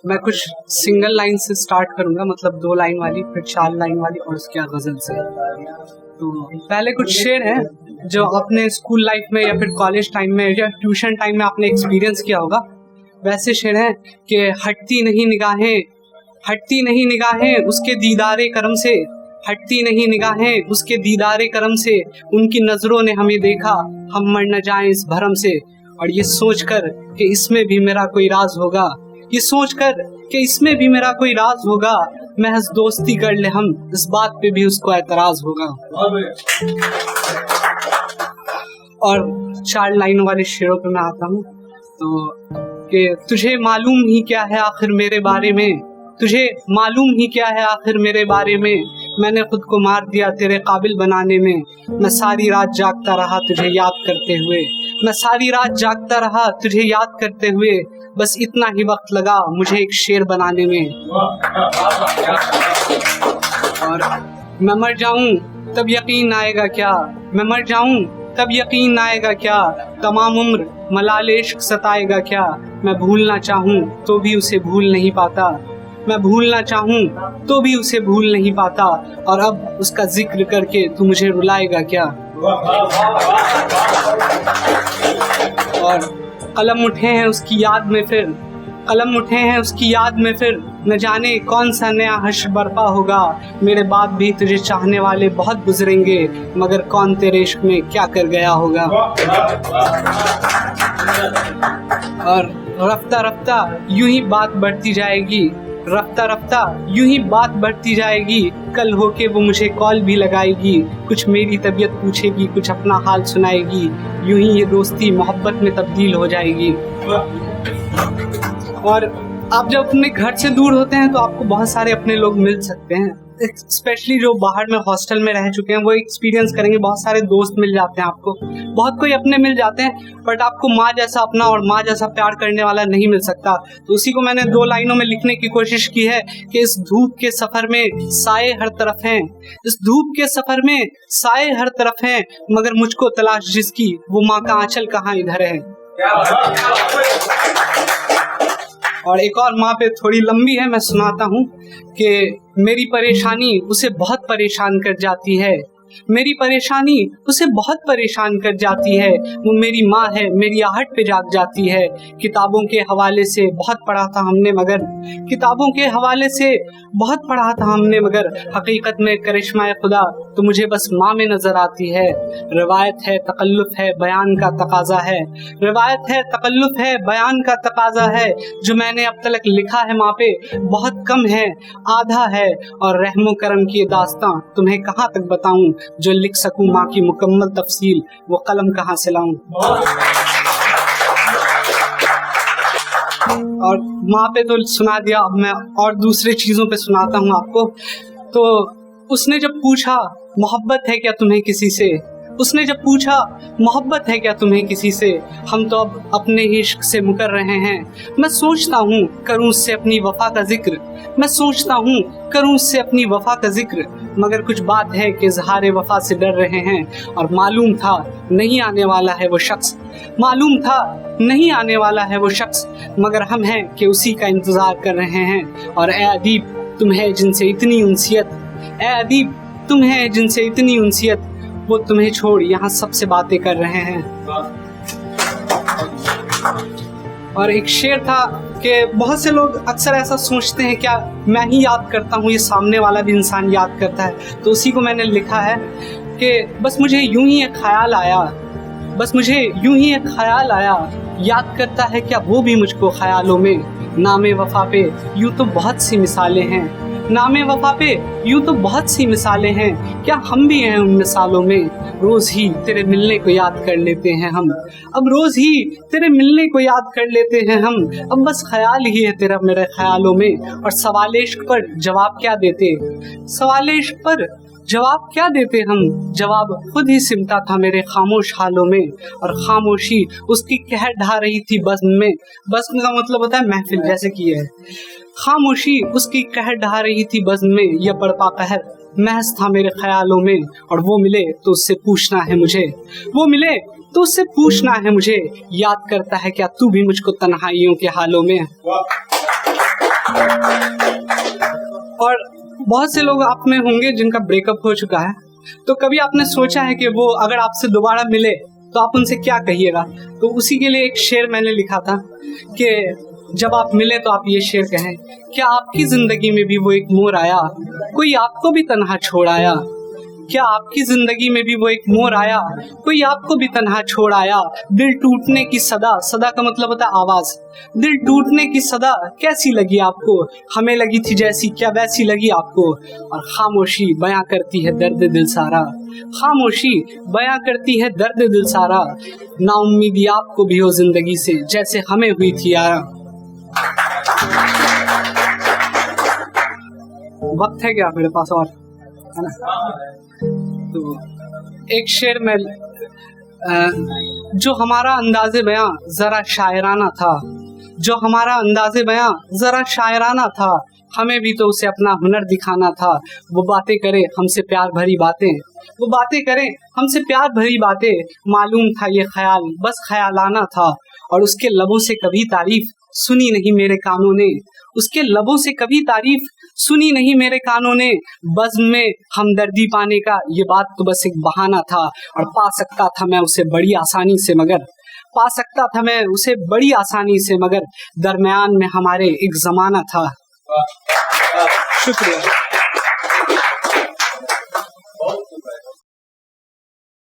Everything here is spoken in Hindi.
मैं कुछ सिंगल लाइन से स्टार्ट करूंगा, मतलब 2 लाइन वाली, फिर 4 लाइन वाली और उसके बाद गजल से। तो पहले कुछ शेर हैं जो अपने स्कूल लाइफ में या फिर कॉलेज टाइम में या ट्यूशन टाइम में आपने एक्सपीरियंस किया होगा। वैसे शेर हैं कि हटती नहीं निगाहें उसके दीदारे करम से, हटती नहीं निगाहें उसके दीदारे करम से, उनकी नजरों ने हमें देखा, हम मर न जाएं इस भरम से। और ये सोचकर कि इसमें भी मेरा कोई राज होगा, ये सोचकर कि इसमें भी मेरा कोई राज होगा, महज दोस्ती कर ले हम, इस बात पे भी उसको एतराज होगा। और 4 लाइनों वाले शेरों पे मैं आता हूँ। तो कि तुझे मालूम ही क्या है आखिर मेरे बारे में, तुझे मालूम ही क्या है आखिर मेरे बारे में, मैंने खुद को मार दिया तेरे काबिल बनाने में। मैं सारी रात जागता रहा तुझे याद करते हुए, मैं सारी रात जागता रहा तुझे याद करते हुए, बस इतना ही वक्त लगा मुझे एक शेर बनाने में। और मैं मर जाऊं तब यकीन आएगा क्या, मैं मर जाऊं तब यकीन आएगा क्या, तमाम उम्र मलाल इश्क सताएगा क्या, मैं भूलना चाहूं तो भी उसे भूल नहीं पाता, मैं भूलना चाहूं तो भी उसे भूल नहीं पाता, और अब उसका जिक्र करके तू मुझे रुलाएगा क्या। और कलम उठे हैं उसकी याद में फिर, कलम उठे हैं उसकी याद में फिर, न जाने कौन सा नया हश्र बर्पा होगा, मेरे बाद भी तुझे चाहने वाले बहुत गुजरेंगे, मगर कौन तेरे इश्क में क्या कर गया होगा। और रफ्ता रफ्ता यूं ही बात बढ़ती जाएगी, रफ्ता रफ्ता यूं ही बात बढ़ती जाएगी, कल होके वो मुझे कॉल भी लगाएगी, कुछ मेरी तबीयत पूछेगी, कुछ अपना हाल सुनाएगी, यूं ही ये दोस्ती मोहब्बत में तब्दील हो जाएगी। और आप जब अपने घर से दूर होते हैं तो आपको बहुत सारे अपने लोग मिल सकते हैं, स्पेशली जो बाहर में हॉस्टल में रह चुके हैं वो एक्सपीरियंस करेंगे, बहुत सारे दोस्त मिल जाते हैं आपको, बहुत कोई अपने मिल जाते हैं, बट आपको माँ जैसा अपना और माँ जैसा प्यार करने वाला नहीं मिल सकता। तो उसी को मैंने 2 लाइनों में लिखने की कोशिश की है कि इस धूप के सफर में साए हर तरफ हैं, इस धूप के सफर में साए हर तरफ हैं, मगर मुझको तलाश जिसकी वो माँ का आंचल कहाँ इधर है। और एक और माँ पे थोड़ी लंबी है, मैं सुनाता हूँ कि मेरी परेशानी उसे बहुत परेशान कर जाती है, मेरी परेशानी उसे बहुत परेशान कर जाती है, वो मेरी माँ है मेरी आहट पे जाग जाती है, किताबों के हवाले से बहुत पढ़ा था हमने मगर, किताबों के हवाले से बहुत पढ़ा था हमने मगर, हकीकत में करिश्मा खुदा तो मुझे बस माँ में नजर आती है। रिवायत है तकल्लुफ है बयान का तकाजा है, रिवायत है तकल्लुफ है बयान का तकाजा है, जो मैंने अब तक लिखा है माँ पे बहुत कम है, आधा है, और रहमो करम की दास्तां तुम्हें कहाँ तक बताऊं, जो लिख सकूं माँ की मुकम्मल तफसील वो कलम कहाँ से लाऊं। और माँ पे तो सुना दिया, अब मैं और दूसरे चीजों पे सुनाता हूँ आपको। तो उसने जब पूछा मोहब्बत है क्या तुम्हें किसी से, उसने जब पूछा मोहब्बत है क्या तुम्हें किसी से, हम तो अब अपने ही इश्क से मुकर रहे हैं, मैं सोचता हूँ करूँ उससे अपनी वफा का जिक्र, मैं सोचता हूँ करूँ उससे अपनी वफा का जिक्र, मगर कुछ बात है कि इज़हार वफा से डर रहे हैं, और मालूम था नहीं आने वाला है वो शख्स, मालूम था नहीं आने वाला है वो शख्स, मगर हम हैं कि उसी का इंतजार कर रहे हैं। और ए अदीब तुम है जिनसे इतनी उनसियत, ए अदीब तुम है जिनसे इतनी उनसियत, वो तुम्हें छोड़ यहाँ सबसे बातें कर रहे हैं। और एक शेर था कि बहुत से लोग अक्सर ऐसा सोचते हैं क्या मैं ही याद करता हूँ, ये सामने वाला भी इंसान याद करता है, तो उसी को मैंने लिखा है कि बस मुझे यूं ही एक ख्याल आया, बस मुझे यूं ही एक ख्याल आया, याद करता है क्या वो भी मुझको ख्यालों में, नामे वफा पे यूं तो बहुत सी मिसालें हैं, नामे वफा पे यूं तो बहुत सी मिसालें हैं, क्या हम भी हैं उन मिसालों में, रोज ही तेरे मिलने को याद कर लेते हैं हम, अब रोज ही तेरे मिलने को याद कर लेते हैं हम, अब बस ख्याल ही है तेरा मेरे ख्यालों में। और सवाल इश्क पर जवाब क्या देते, सवाल इश्क पर जवाब क्या देते हम, जवाब खुद ही सिमटा था मेरे खामोश हालों में, और खामोशी उसकी कहर ढा रही थी बज़्म में, बज़्म का मतलब होता है महफिल, जैसे कि है, खामोशी उसकी कहर ढा रही थी बज़्म में, यह बड़पा कहर महज था मेरे ख्यालों में, और वो मिले तो उससे पूछना है मुझे, वो मिले तो उससे पूछना है मुझे, याद करता है क्या तू भी मुझको तन्हाइयों के हालों में। और बहुत से लोग आप में होंगे जिनका ब्रेकअप हो चुका है, तो कभी आपने सोचा है कि वो अगर आपसे दोबारा मिले तो आप उनसे क्या कहिएगा? तो उसी के लिए एक शेर मैंने लिखा था कि जब आप मिले तो आप ये शेर कहें, क्या आपकी जिंदगी में भी वो एक मोड़ आया, कोई आपको भी तन्हा छोड़ आया? क्या आपकी जिंदगी में भी वो एक मोड़ आया, कोई आपको भी तन्हा छोड़ आया? दिल टूटने की सदा, सदा का मतलब होता है आवाज, दिल टूटने की सदा कैसी लगी आपको? हमें लगी थी जैसी, क्या वैसी लगी आपको? और खामोशी बयां करती है दर्द दिल सारा, खामोशी बयां करती है दर्द दिल सारा, नाउम्मीदी आपको भी हो जिंदगी से जैसे हमें हुई थी यारा। वक्त है क्या मेरे पास और, है ना? तो एक शेर में जो हमारा अंदाज़े बयां जरा शायराना था, जो हमारा अंदाज़े बयां जरा शायराना था, हमें भी तो उसे अपना हुनर दिखाना था। वो बातें करे हमसे प्यार भरी बातें, वो बातें करे हमसे प्यार भरी बातें, मालूम था ये ख्याल बस ख्यालाना था। और उसके लबों से कभी तारीफ सुनी नहीं मेरे कानों ने, उसके लबों से कभी तारीफ सुनी नहीं मेरे कानों ने, बज़्म में हमदर्दी पाने का ये बात तो बस एक बहाना था। और पा सकता था मैं उसे बड़ी आसानी से, मगर पा सकता था मैं उसे बड़ी आसानी से, मगर दरमियान में हमारे एक जमाना था। शुक्रिया।